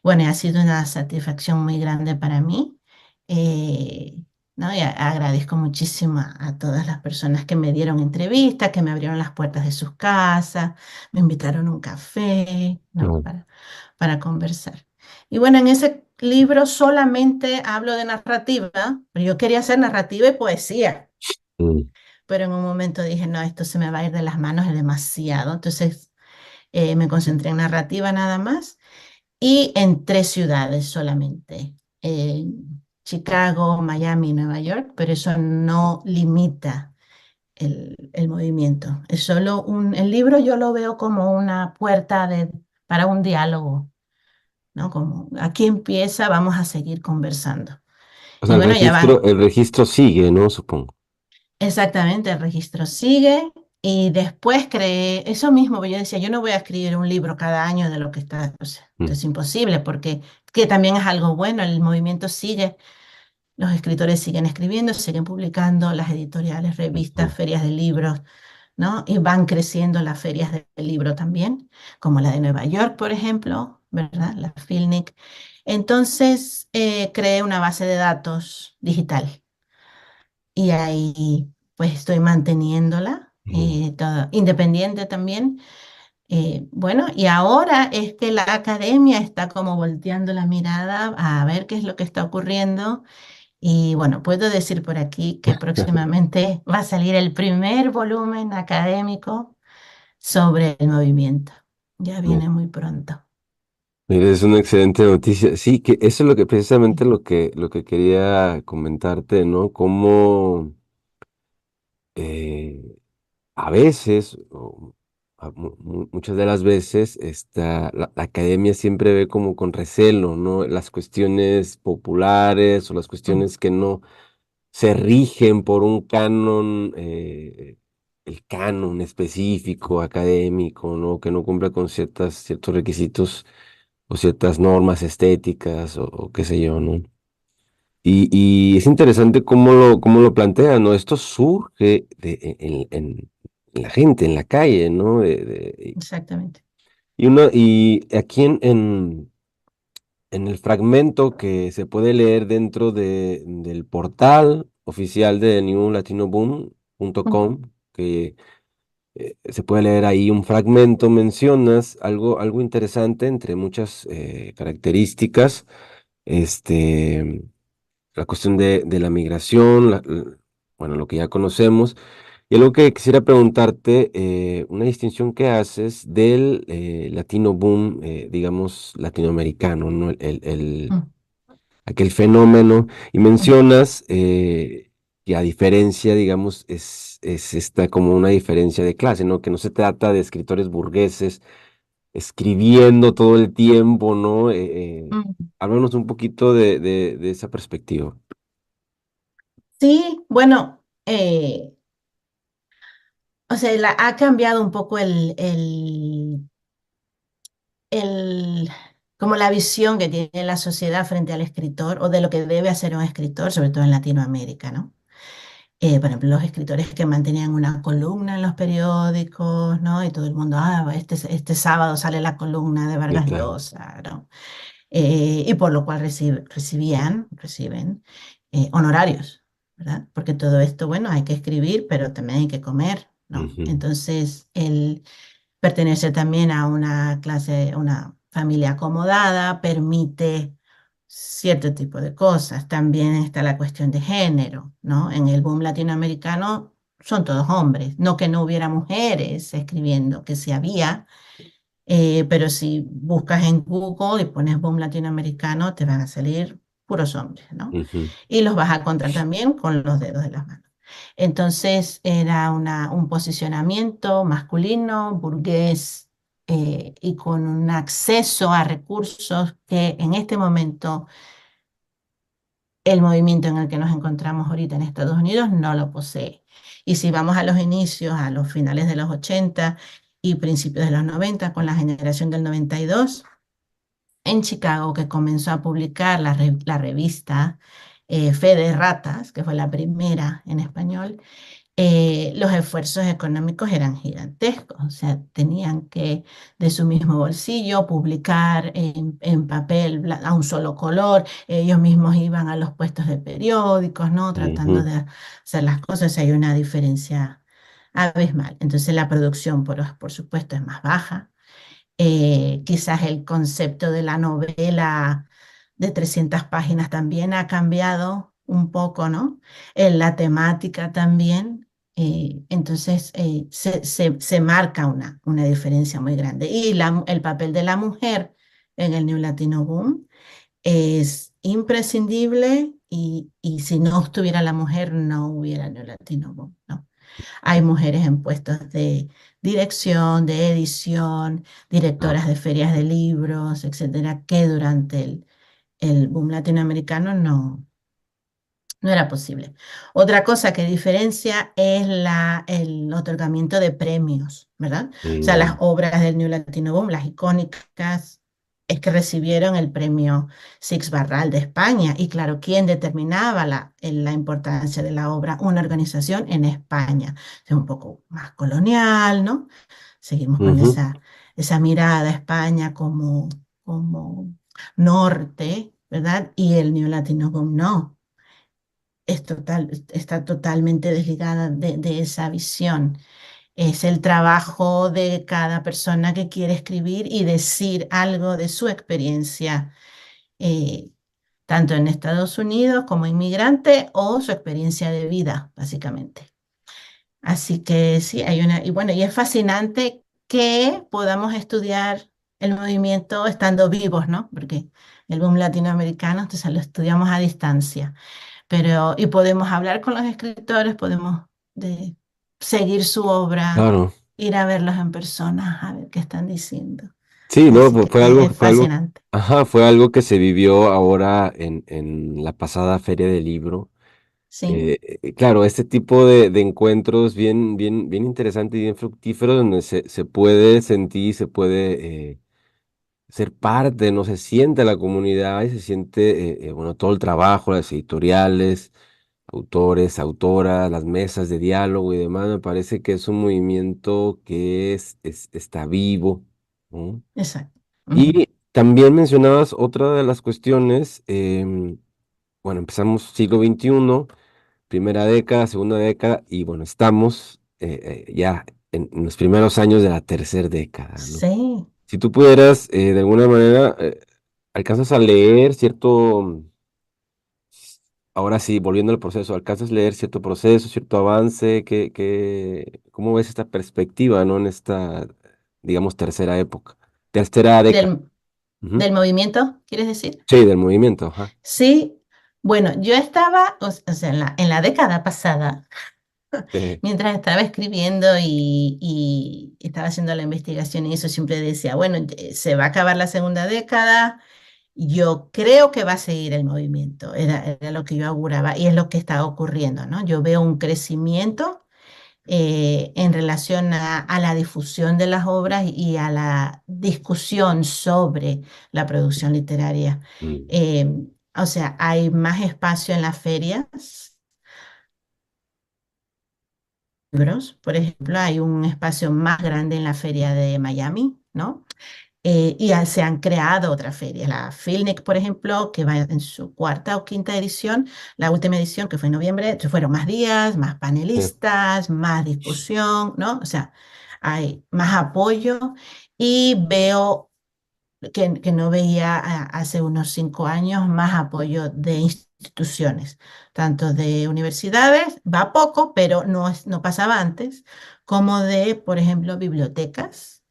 Bueno, y ha sido una satisfacción muy grande para mí. eh, ¿No? Y agradezco muchísimo a todas las personas que me dieron entrevistas, que me abrieron las puertas de sus casas, me invitaron a un café, ¿no? No. Para conversar. Y bueno, en ese libro solamente hablo de narrativa, pero yo quería hacer narrativa y poesía, Mm, pero en un momento dije, no, esto se me va a ir de las manos, es demasiado. Entonces me concentré en narrativa nada más y en tres ciudades solamente, Chicago, Miami y Nueva York, pero eso no limita el movimiento. Es solo el libro yo lo veo como una puerta para un diálogo, ¿no? Como aquí empieza, vamos a seguir conversando. o sea, Y bueno, ya van. el registro sigue, ¿no? Supongo. Exactamente, el registro sigue y después creé eso mismo, yo decía, yo no voy a escribir un libro cada año de lo que está, o sea, esto Mm, es imposible porque que también es algo bueno, el movimiento sigue, los escritores siguen escribiendo, siguen publicando, las editoriales, revistas, ujú. ferias de libros, ¿no? Y van creciendo las ferias del libro también, como la de Nueva York, por ejemplo, ¿verdad? La Filnic. Entonces, creé una base de datos digital y ahí pues estoy manteniéndola, Mm. todo, independiente también. Bueno, y ahora es que la academia está como volteando la mirada a ver qué es lo que está ocurriendo. Y bueno, puedo decir por aquí que próximamente va a salir el primer volumen académico sobre el movimiento. Ya Mi- viene muy pronto. Mira, es una excelente noticia. Sí, que eso es lo que precisamente Sí. lo que quería comentarte, ¿no? Cómo eh, a veces, o muchas de las veces, la academia siempre ve como con recelo, ¿no? Las cuestiones populares o las Mm, cuestiones que no se rigen por un canon, el canon específico, académico, ¿no? Que no cumple con ciertos requisitos o ciertas normas estéticas o qué sé yo, ¿no? Y es interesante cómo lo plantea, ¿no? Esto surge en la gente, en la calle, ¿no? exactamente. Y aquí en el fragmento que se puede leer dentro del portal oficial de Mm, newlatinoboom.com, que se puede leer ahí un fragmento, mencionas algo interesante entre muchas características, este, la cuestión de la migración, bueno, lo que ya conocemos, y algo que quisiera preguntarte, una distinción que haces del latino boom, digamos, latinoamericano, ¿no? mm, Aquel fenómeno, y mm. mencionas que a diferencia, digamos, es esta como una diferencia de clase, ¿no? Que no se trata de escritores burgueses escribiendo todo el tiempo, ¿no? Mm. Háblanos un poquito de esa perspectiva. Sí, bueno, o sea, ha cambiado un poco el, como la visión que tiene la sociedad frente al escritor o de lo que debe hacer un escritor, sobre todo en Latinoamérica, ¿no? Por ejemplo, los escritores que mantenían una columna en los periódicos, ¿no? Y todo el mundo, este sábado sale la columna de Sí, Vargas claro. Llosa, ¿no? Y por lo cual reciben honorarios, ¿verdad? Porque todo esto, bueno, hay que escribir, pero también hay que comer, ¿no? Ujú, Entonces, el pertenecer también a una clase, una familia acomodada, permite cierto tipo de cosas. También está la cuestión de género, ¿no? En el boom latinoamericano son todos hombres, no que no hubiera mujeres escribiendo, que sí había, pero si buscas en Google y pones boom latinoamericano, te van a salir puros hombres, ¿no? ujú, Y los vas a contar también con los dedos de las manos. Entonces era un posicionamiento masculino, burgués, y con un acceso a recursos que en este momento el movimiento en el que nos encontramos ahorita en Estados Unidos no lo posee. Y si vamos a los inicios, a los finales de los 80 y principios de los 90, con la generación del 92, en Chicago, que comenzó a publicar la revista Fe de Ratas, que fue la primera en español, los esfuerzos económicos eran gigantescos, o sea, tenían que de su mismo bolsillo publicar en papel a un solo color, ellos mismos iban a los puestos de periódicos, ¿no? Tratando ujú. de hacer las cosas, hay una diferencia abismal. Entonces la producción, por supuesto, es más baja. Quizás el concepto de la novela de 300 páginas también ha cambiado un poco, ¿no? La temática también. Entonces se marca una diferencia muy grande. Y el papel de la mujer en el New Latino Boom es imprescindible y si no estuviera la mujer no hubiera New Latino Boom, ¿no? Hay mujeres en puestos de dirección, de edición, Ah, directoras de ferias de libros, etcétera, que durante el boom latinoamericano no era posible. Otra cosa que diferencia es el otorgamiento de premios, ¿verdad? O sea, las mm, obras del New Latino Boom, las icónicas, es que recibieron el premio Six Barral de España. Y claro, ¿quién determinaba la importancia de la obra? Una organización en España. Es un poco más colonial, ¿no? Seguimos con ujú. esa mirada a España como norte, ¿verdad? Y el New Latino Boom no está totalmente desligada de esa visión. Es el trabajo de cada persona que quiere escribir y decir algo de su experiencia, eh, tanto en Estados Unidos como inmigrante o su experiencia de vida, básicamente. Así que sí, y bueno, y es fascinante que podamos estudiar el movimiento estando vivos, ¿no? Porque el boom latinoamericano, entonces lo estudiamos a distancia. Y podemos hablar con los escritores, podemos seguir su obra, Claro. ir a verlos en persona, a ver qué están diciendo. Sí, no, Así que es fue algo, fascinante. ajá, fue algo que se vivió ahora en la pasada Feria del Libro. Sí, Claro, este tipo de encuentros bien interesante y bien fructífero, donde se puede sentir, se puede ser parte, no se siente la comunidad y se siente, bueno, todo el trabajo, las editoriales, autores, autoras, las mesas de diálogo y demás. Me parece que es un movimiento que está vivo, ¿no? exacto. Ujú. Y también mencionabas otra de las cuestiones, bueno, empezamos siglo XXI, primera década, segunda década, y bueno, estamos ya en los primeros años de la tercera década, ¿no? Sí, Si tú pudieras, de alguna manera, alcanzas a leer cierto, ahora sí, volviendo al proceso, alcanzas a leer cierto proceso, cierto avance, ¿cómo ves esta perspectiva, ¿no? En esta, digamos, tercera época, tercera década. del, Ujú. del movimiento, ¿quieres decir? Sí, del movimiento, ajá. Sí, bueno, yo estaba, o sea, en la década pasada, Eh, mientras estaba escribiendo y estaba haciendo la investigación y eso siempre decía, bueno, se va a acabar la segunda década. Yo creo que va a seguir el movimiento, era lo que yo auguraba y es lo que está ocurriendo, ¿no? Yo veo un crecimiento en relación a la difusión de las obras y a la discusión sobre la producción literaria. mm, Eh, o sea, hay más espacio en las ferias. Libros, por ejemplo, hay un espacio más grande en la feria de Miami, ¿no? Se han creado otras ferias. La Filnic, por ejemplo, que va en su cuarta o quinta edición, la última edición que fue en noviembre, fueron más días, más eh, panelistas, más discusión, ¿no? O sea, hay más apoyo y veo que no veía hace unos 5 años más apoyo de instituciones, tanto de universidades, va poco, pero no, no pasaba antes, como de, por ejemplo, bibliotecas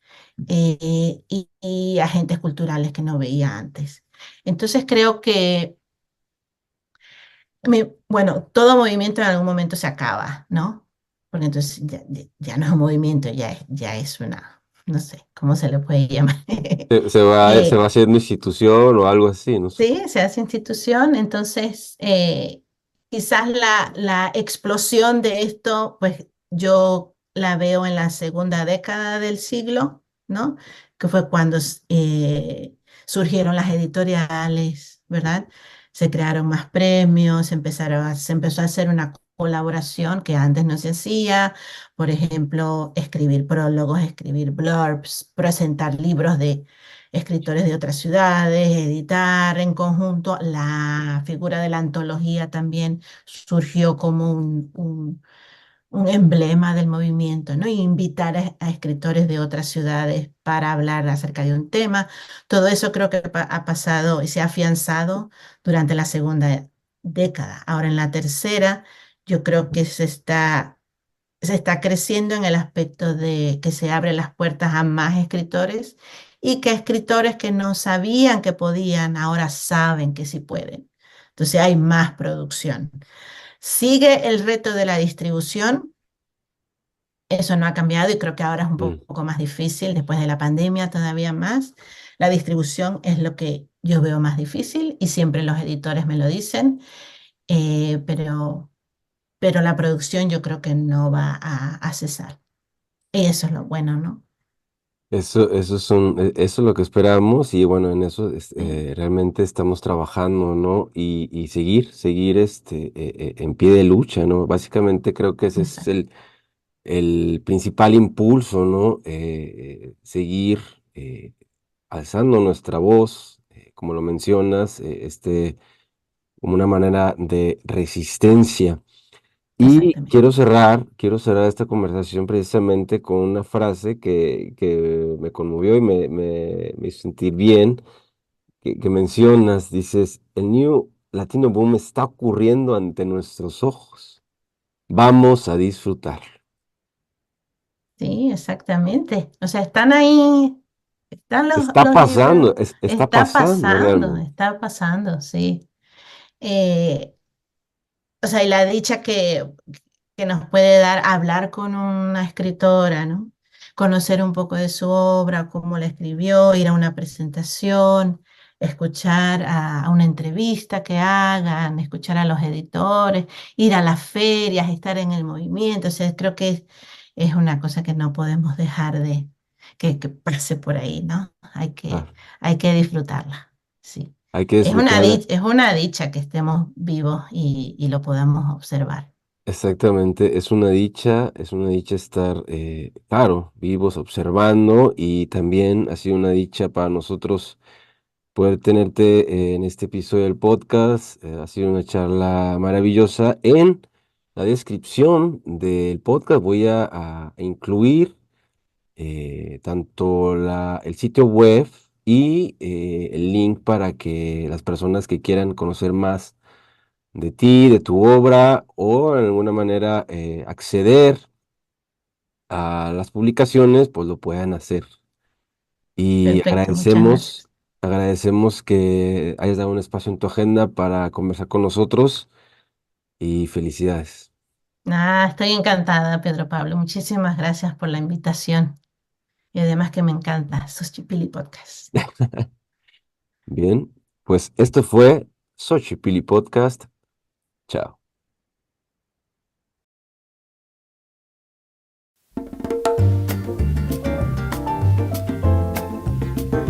y agentes culturales que no veía antes. Entonces creo que, bueno, todo movimiento en algún momento se acaba, ¿no? Porque entonces ya no es un movimiento, ya es una, no sé, ¿cómo se le puede llamar? Se va Eh, haciendo institución o algo así, no sé. Sí, se hace institución, entonces quizás la explosión de esto, pues yo la veo en la segunda década del siglo, ¿no? Que fue cuando surgieron las editoriales, ¿verdad? Se crearon más premios, se empezó a hacer una colaboración que antes no se hacía, por ejemplo, escribir prólogos, escribir blurbs, presentar libros de escritores de otras ciudades, editar en conjunto. La figura de la antología también surgió como un emblema del movimiento, ¿no? Y invitar a escritores de otras ciudades para hablar acerca de un tema. Todo eso creo que ha pasado y se ha afianzado durante la segunda década. Ahora en la tercera, yo creo que se está creciendo en el aspecto de que se abren las puertas a más escritores y que escritores que no sabían que podían, ahora saben que sí pueden. Entonces hay más producción. Sigue el reto de la distribución. Eso no ha cambiado y creo que ahora es un Mm. poco más difícil, después de la pandemia todavía más. La distribución es lo que yo veo más difícil y siempre los editores me lo dicen, pero la producción yo creo que no va a cesar. Y eso es lo bueno, ¿no? Eso es lo que esperamos y bueno, en eso Sí, realmente estamos trabajando, ¿no? Y seguir en pie de lucha, ¿no? Básicamente creo que ese es exacto, el principal impulso, ¿no? Seguir alzando nuestra voz, como lo mencionas, como una manera de resistencia. Y exactamente. quiero cerrar esta conversación precisamente con una frase que me conmovió y me hizo sentir bien, que mencionas, dices, el New Latino Boom está ocurriendo ante nuestros ojos. Vamos a disfrutar. Sí, exactamente. O sea, están ahí, están los, Está los libros, pasando, realmente. está pasando, sí. Eh, o sea, y la dicha que nos puede dar hablar con una escritora, ¿no? Conocer un poco de su obra, cómo la escribió, ir a una presentación, escuchar a una entrevista que hagan, escuchar a los editores, ir a las ferias, estar en el movimiento. O sea, creo que es una cosa que no podemos dejar que pase por ahí, ¿no? Ah, Hay que disfrutarla, sí. hay que Es una disfrutar. dicha, es una dicha que estemos vivos y lo podamos observar. Exactamente, es una dicha estar, claro, vivos, observando y también ha sido una dicha para nosotros poder tenerte en este episodio del podcast. Ha sido una charla maravillosa. En la descripción del podcast voy a incluir tanto el sitio web y el link para que las personas que quieran conocer más de ti, de tu obra o de alguna manera acceder a las publicaciones, pues lo puedan hacer. Y Perfecto, muchas gracias. agradecemos que hayas dado un espacio en tu agenda para conversar con nosotros y felicidades. Estoy encantada, Pedro Pablo. Muchísimas gracias por la invitación y además que me encanta Xochipilli Podcast. Bien, pues esto fue Xochipilli Podcast. Chao.